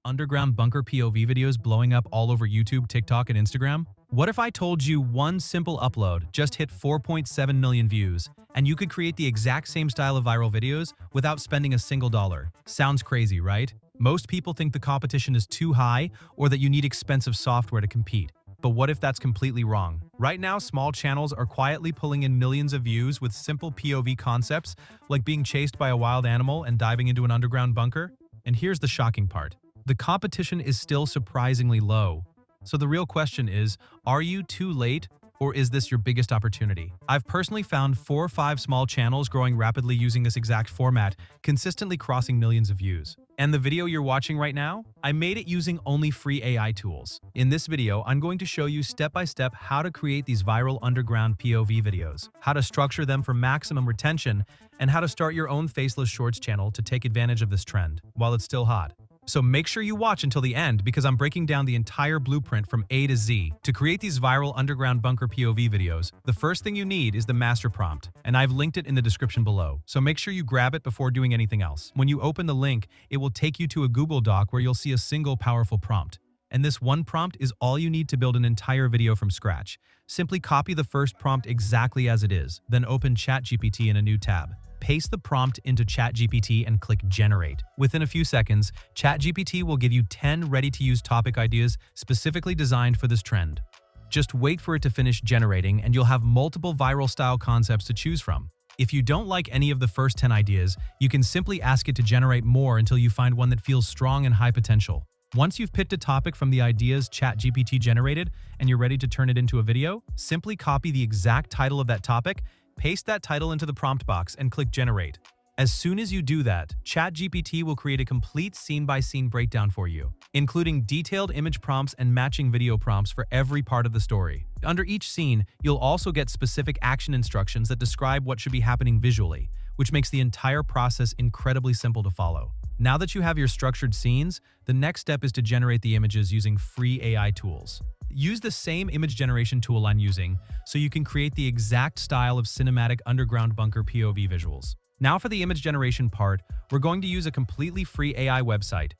underground bunker POV videos blowing up all over YouTube, TikTok, and Instagram? What if I told you one simple upload just hit 4.7 million views, and you could create the exact same style of viral videos without spending a single dollar? Sounds crazy, right? Most people think the competition is too high or that you need expensive software to compete. But what if that's completely wrong? Right now, small channels are quietly pulling in millions of views with simple POV concepts like being chased by a wild animal and diving into an underground bunker. And here's the shocking part. The competition is still surprisingly low. So the real question is, are you too late, or is this your biggest opportunity? I've personally found 4 or 5 small channels growing rapidly using this exact format, consistently crossing millions of views. And the video you're watching right now? I made it using only free AI tools. In this video, I'm going to show you step-by-step how to create these viral underground POV videos, how to structure them for maximum retention, and how to start your own faceless shorts channel to take advantage of this trend while it's still hot. So make sure you watch until the end because I'm breaking down the entire blueprint from A to Z. To create these viral underground bunker POV videos, the first thing you need is the master prompt, and I've linked it in the description below. So make sure you grab it before doing anything else. When you open the link, it will take you to a Google Doc where you'll see a single powerful prompt. And this one prompt is all you need to build an entire video from scratch. Simply copy the first prompt exactly as it is, then open ChatGPT in a new tab. Paste the prompt into ChatGPT and click Generate. Within a few seconds, ChatGPT will give you 10 ready-to-use topic ideas specifically designed for this trend. Just wait for it to finish generating and you'll have multiple viral style concepts to choose from. If you don't like any of the first 10 ideas, you can simply ask it to generate more until you find one that feels strong and high potential. Once you've picked a topic from the ideas ChatGPT generated and you're ready to turn it into a video, simply copy the exact title of that topic, paste that title into the prompt box, and click Generate. As soon as you do that, ChatGPT will create a complete scene-by-scene breakdown for you, including detailed image prompts and matching video prompts for every part of the story. Under each scene, you'll also get specific action instructions that describe what should be happening visually, which makes the entire process incredibly simple to follow. Now that you have your structured scenes, the next step is to generate the images using free AI tools. Use the same image generation tool I'm using so you can create the exact style of cinematic underground bunker POV visuals. Now for the image generation part, we're going to use a completely free AI website.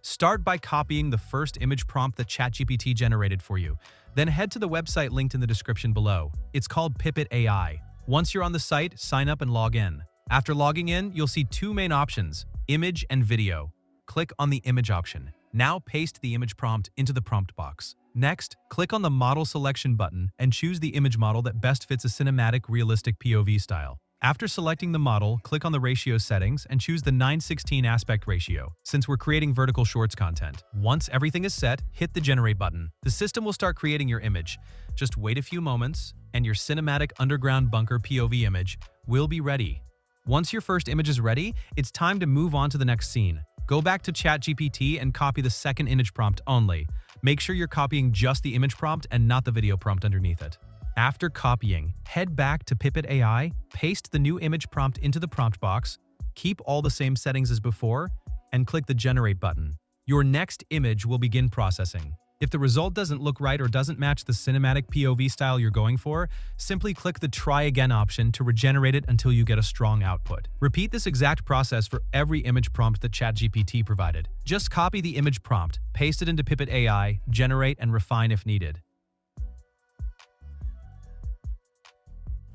Start by copying the first image prompt that ChatGPT generated for you. Then head to the website linked in the description below. It's called Pipit AI. Once you're on the site, sign up and log in. After logging in, you'll see 2 main options, image and video. Click on the image option. Now paste the image prompt into the prompt box. Next, click on the model selection button and choose the image model that best fits a cinematic, realistic POV style. After selecting the model, click on the ratio settings and choose the 9:16 aspect ratio, since we're creating vertical shorts content. Once everything is set, hit the generate button. The system will start creating your image. Just wait a few moments, and your cinematic underground bunker POV image will be ready. Once your first image is ready, it's time to move on to the next scene. Go back to ChatGPT and copy the second image prompt only. Make sure you're copying just the image prompt and not the video prompt underneath it. After copying, head back to Pipit AI, paste the new image prompt into the prompt box, keep all the same settings as before, and click the Generate button. Your next image will begin processing. If the result doesn't look right or doesn't match the cinematic POV style you're going for, simply click the Try Again option to regenerate it until you get a strong output. Repeat this exact process for every image prompt that ChatGPT provided. Just copy the image prompt, paste it into Pipit AI, generate, and refine if needed.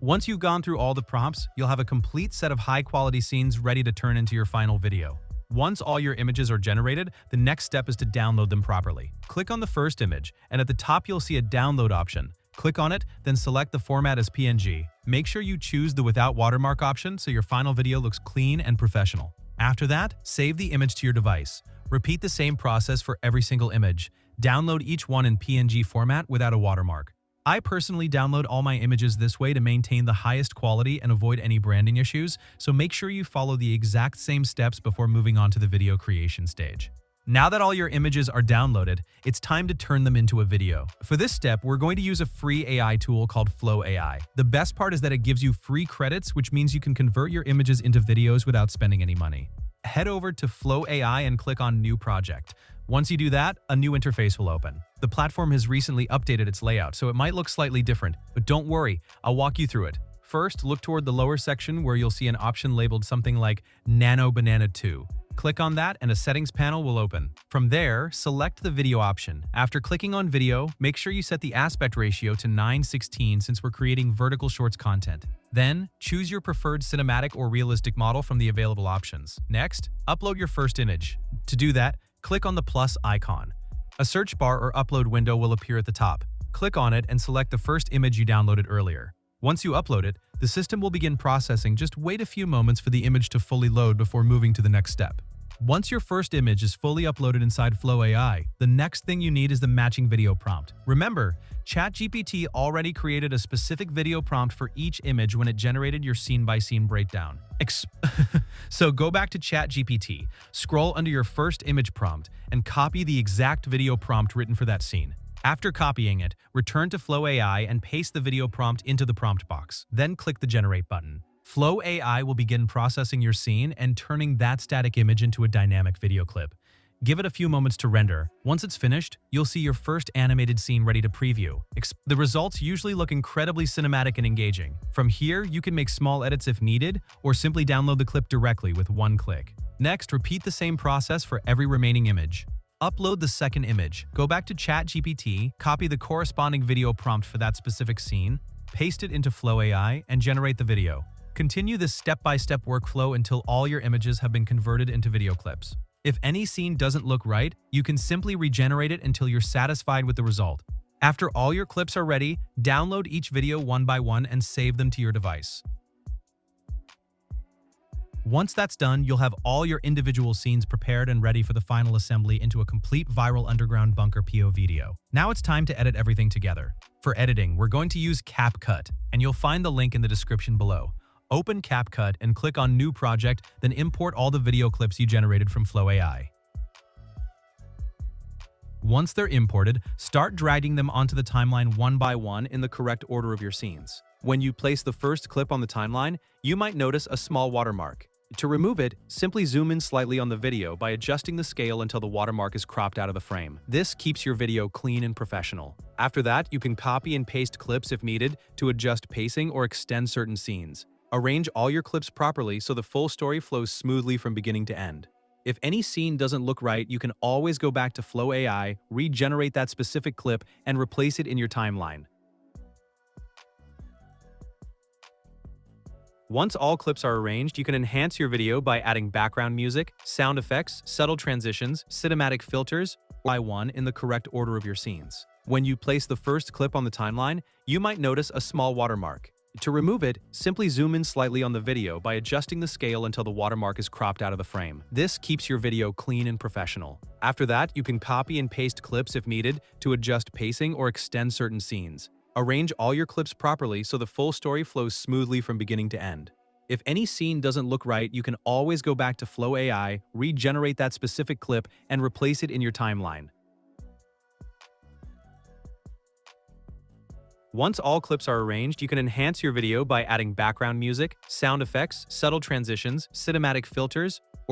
Once you've gone through all the prompts, you'll have a complete set of high-quality scenes ready to turn into your final video. Once all your images are generated, the next step is to download them properly. Click on the first image, and at the top you'll see a download option. Click on it, then select the format as PNG. Make sure you choose the without watermark option so your final video looks clean and professional. After that, save the image to your device. Repeat the same process for every single image. Download each one in PNG format without a watermark. I personally download all my images this way to maintain the highest quality and avoid any branding issues, so make sure you follow the exact same steps before moving on to the video creation stage. Now that all your images are downloaded, it's time to turn them into a video. For this step, we're going to use a free AI tool called Flow AI. The best part is that it gives you free credits, which means you can convert your images into videos without spending any money. Head over to Flow AI and click on New Project. Once you do that, a new interface will open. The platform has recently updated its layout, so it might look slightly different, but don't worry, I'll walk you through it. First, look toward the lower section where you'll see an option labeled something like Nano Banana 2. Click on that and a settings panel will open. From there, select the video option. After clicking on video, make sure you set the aspect ratio to 9:16 since we're creating vertical shorts content. Then, choose your preferred cinematic or realistic model from the available options. Next, upload your first image. To do that, click on the plus icon. A search bar or upload window will appear at the top. Click on it and select the first image you downloaded earlier. Once you upload it, the system will begin processing. Just wait a few moments for the image to fully load before moving to the next step. Once your first image is fully uploaded inside Flow AI, the next thing you need is the matching video prompt. Remember, ChatGPT already created a specific video prompt for each image when it generated your scene-by-scene breakdown. So go back to ChatGPT, scroll under your first image prompt, and copy the exact video prompt written for that scene. After copying it, return to Flow AI and paste the video prompt into the prompt box. Then click the Generate button. Flow AI will begin processing your scene and turning that static image into a dynamic video clip. Give it a few moments to render. Once it's finished, you'll see your first animated scene ready to preview. The results usually look incredibly cinematic and engaging. From here, you can make small edits if needed, or simply download the clip directly with one click. Next, repeat the same process for every remaining image. Upload the second image. Go back to ChatGPT, copy the corresponding video prompt for that specific scene, paste it into Flow AI, and generate the video. Continue this step-by-step workflow until all your images have been converted into video clips. If any scene doesn't look right, you can simply regenerate it until you're satisfied with the result. After all your clips are ready, download each video one by one and save them to your device. Once that's done, you'll have all your individual scenes prepared and ready for the final assembly into a complete viral underground bunker PO video. Now it's time to edit everything together. For editing, we're going to use CapCut, and you'll find the link in the description below. Open CapCut and click on New Project, then import all the video clips you generated from Flow AI. Once they're imported, start dragging them onto the timeline one by one in the correct order of your scenes. When you place the first clip on the timeline, you might notice a small watermark. To remove it, simply zoom in slightly on the video by adjusting the scale until the watermark is cropped out of the frame. This keeps your video clean and professional. After that, you can copy and paste clips if needed to adjust pacing or extend certain scenes. Arrange all your clips properly so the full story flows smoothly from beginning to end. If any scene doesn't look right, you can always go back to Flow AI, regenerate that specific clip, and replace it in your timeline. Once all clips are arranged, you can enhance your video by adding background music, sound effects, subtle transitions, cinematic filters, by one in the correct order of your scenes. When you place the first clip on the timeline, you might notice a small watermark. To remove it, simply zoom in slightly on the video by adjusting the scale until the watermark is cropped out of the frame. This keeps your video clean and professional. After that, you can copy and paste clips if needed to adjust pacing or extend certain scenes. Arrange all your clips properly so the full story flows smoothly from beginning to end. If any scene doesn't look right, you can always go back to Flow AI, regenerate that specific clip, and replace it in your timeline. Once all clips are arranged, you can enhance your video by adding background music, sound effects, subtle transitions, cinematic filters,